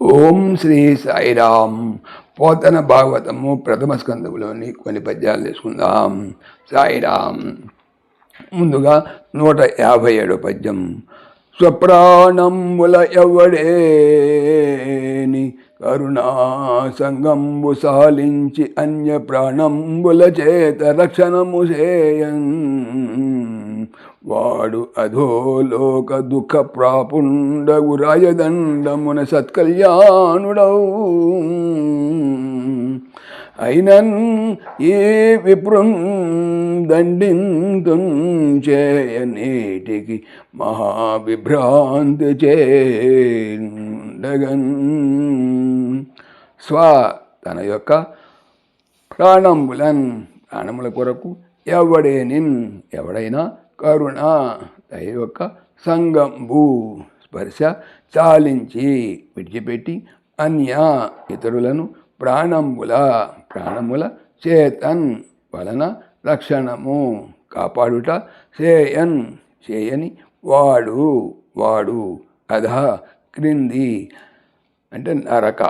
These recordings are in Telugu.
ఓం శ్రీ సాయిరామ్. పోతన భాగవతము ప్రథమ స్కందములోని కొన్ని పద్యాలు తీసుకుందాం. సాయిరామ్. ముందుగా 157 పద్యం. స్వప్రాణంబుల ఎవడేని కరుణా సంగంబు సాలించి అన్య ప్రాణంబుల చేత రక్షణము చేయన్ వాడు అధోలోక దుఃఖ ప్రాపుండగు రాజదండమున సత్కళ్యాణుడవు అయినన్ ఏ విప్రుం దండింతుంచేయనేటికి మహావిభ్రాంతి చేండగన్. తన యొక్క ప్రాణముల కొరకు ఎవడైనా కరుణ దయ యొక్క సంగంబు స్పర్శ చాలించి విడిచిపెట్టి అన్య ఇతరులను ప్రాణముల చేతన్ వలన రక్షణము కాపాడుట చేయని వాడు అధ క్రింది అంటే నరక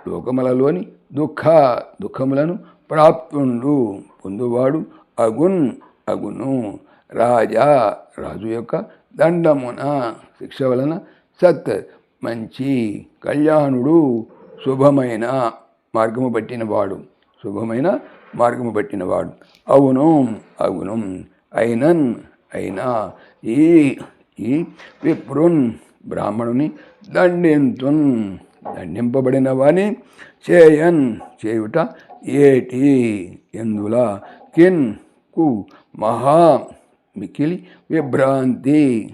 లోకములలోని దుఃఖములను ప్రాప్తుండు పొందువాడు అగును రాజు యొక్క దండమున శిక్ష వలన సత్ మంచి కళ్యాణుడు శుభమైన మార్గము పట్టినవాడు అవును అయినా ఈ విప్రున్ బ్రాహ్మణుని దండింపబడిన వాని చేయుట ఏటి ఎందుల కిన్ కు మహా మికిలి విభ్రాంతి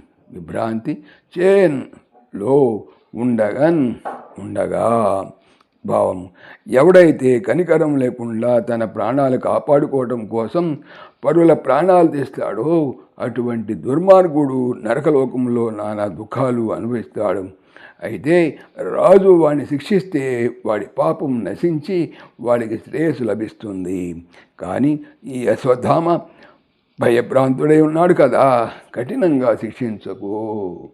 లో ఉండగా భావము. ఎవడైతే కనికరం లేకుండా తన ప్రాణాలు కాపాడుకోవటం కోసం పరుల ప్రాణాలు తీస్తాడో అటువంటి దుర్మార్గుడు నరకలోకంలో నానా దుఃఖాలు అనుభవిస్తాడు. అయితే రాజు వాడిని శిక్షిస్తే వాడి పాపం నశించి వాడికి శ్రేయస్సు లభిస్తుంది. కానీ ఈ అశ్వత్థామ భయభ్రాంతుడై ఉన్నాడు కదా, కఠినంగా శిక్షించకు.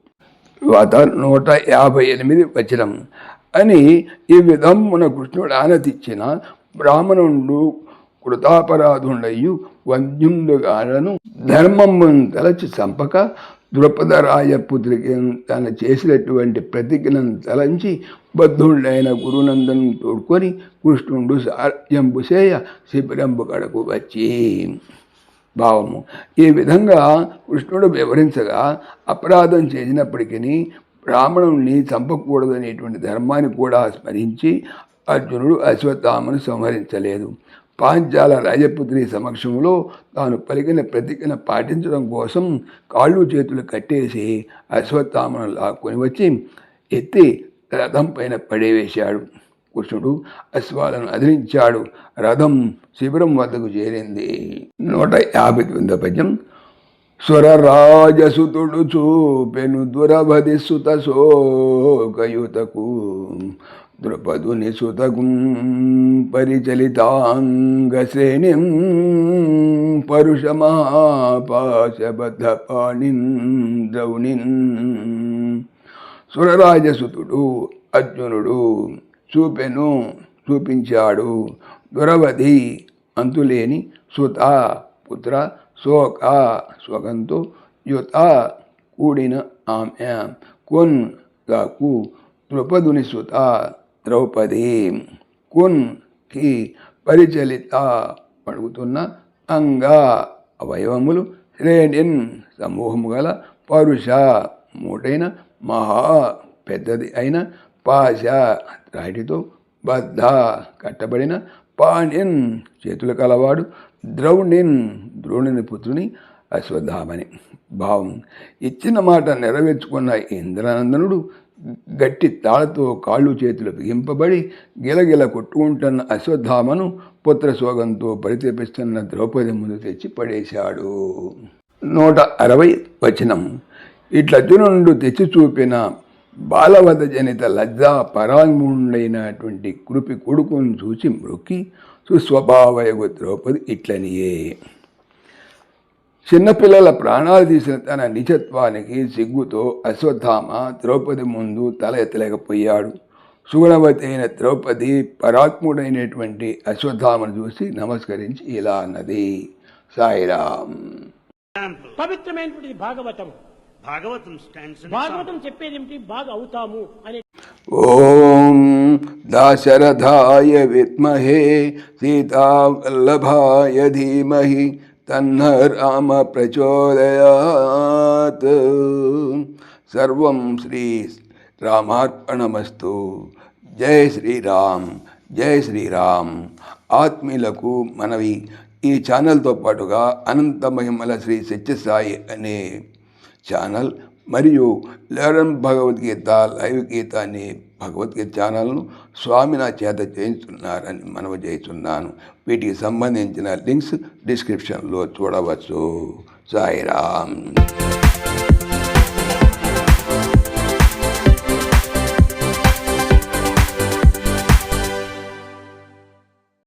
158 వచనం. అని ఈ విధమున కృష్ణుడు ఆనతిచ్చిన బ్రాహ్మణుడు కృతాపరాధుండయు వంద్యుండుగాలను ధర్మమును తలచి చంపక ద్రుపదరాజపుత్రికి తన చేసినటువంటి ప్రతిజ్ఞను తలంచి బద్ధుడైన గురునందను తోడుకొని కృష్ణుడు సార్యంబు చేయ శిబిరంబు కడకు వచ్చి. భావము. ఈ విధంగా కృష్ణుడు వివరించగా అపరాధం చేసినప్పటికీ బ్రాహ్మణుణ్ణి చంపకూడదనేటువంటి ధర్మాన్ని కూడా స్మరించి అర్జునుడు అశ్వత్థామను సంహరించలేదు. పాంచాల రాజపుత్రి సమక్షంలో తాను పలికిన ప్రతిజ్ఞ పాటించడం కోసం కాళ్ళు చేతులు కట్టేసి అశ్వత్థామను లాక్కొని వచ్చి ఎత్తి రథం పైన పడేవేశాడు. కృష్ణుడు అశ్వాలను అదిలించాడు. రథం శిబిరం వద్దకు చేరింది. 159 పద్యం. స్వరరాజసుతుడు చూపెను దురవధి సుత శోకయుతకు ద్రుపదుని సుతకు పరిచలితాంగ శ్రేణిం పరుషమాపాశబద్ధ పాణిన్ ద్రౌణిన్. సురరాజసుతుడు అర్జునుడు చూపించాడు దురవధి అంతులేని సుత పుత్ర శోకంతో యుత కూడిన ఆమె కు ద్రుపదుని సుత ద్రౌపది కి పరిచలిత పడుగుతున్న అంగ అవయవములు శ్రేణిన్ సమూహము గల పరుష మూటైన మహా పెద్దది అయిన పాశ రాటితో బద్ధ కట్టబడిన పాణిన్ చేతులు కలవాడు ద్రోణుని పుత్రుని అశ్వత్థామని. భావం. ఇచ్చిన మాట నెరవేర్చుకున్న ఇంద్రనందనుడు గట్టి తాళతో కాళ్ళు చేతులు బిగింపబడి గిలగిల కొట్టుకుంటున్న అశ్వత్థామను పుత్రశోకంతో పరితపిస్తున్న ద్రౌపది ముందు తెచ్చి పడేశాడు. 160 వచనం. ఇట్లర్జునుడు తెచ్చి చూపిన బాలవధ జనిత లజ్జా పరాంగుండైనటువంటి కృపి కొడుకును చూసి మృక్కి సుస్వభావయగు ద్రౌపది ఇట్లనియే. చిన్నపిల్లల ప్రాణాలు తీసిన తన నిజత్వానికి సిగ్గుతో అశ్వత్థామ ద్రౌపది ముందు తల ఎత్తలేకపోయాడు. సుగుణవతి అయిన ద్రౌపది పరాత్ముడైనటువంటి అశ్వత్థామను చూసి నమస్కరించి ఇలా అన్నది. సాయిరాం. పవిత్రమైనటువంటి భాగవతం. భాగవతం చెప్పేది ఏమిటి? బాగా అవుతాము అనే. ఓం దాశరథాయ విద్మహే సీతావల్లభాయ ధీమహి తన్న రామ ప్రచోదయాత్. సర్వం శ్రీ రామార్పణమస్తు. జై శ్రీరామ్, జై శ్రీరామ్. ఆత్మీయులకు మనవి, ఈ ఛానల్తో పాటుగా అనంత మహిమల శ్రీ సత్యసాయి అనే ఛానల్ మరియు లెర్న్ భగవద్గీత లైవ్ గీత అనే భగవద్గీత ఛానల్ను స్వామి నా చేత చేయించున్నారని మనవి చేస్తున్నాను. వీటికి సంబంధించిన లింక్స్ డిస్క్రిప్షన్లో చూడవచ్చు. సాయిరామ్.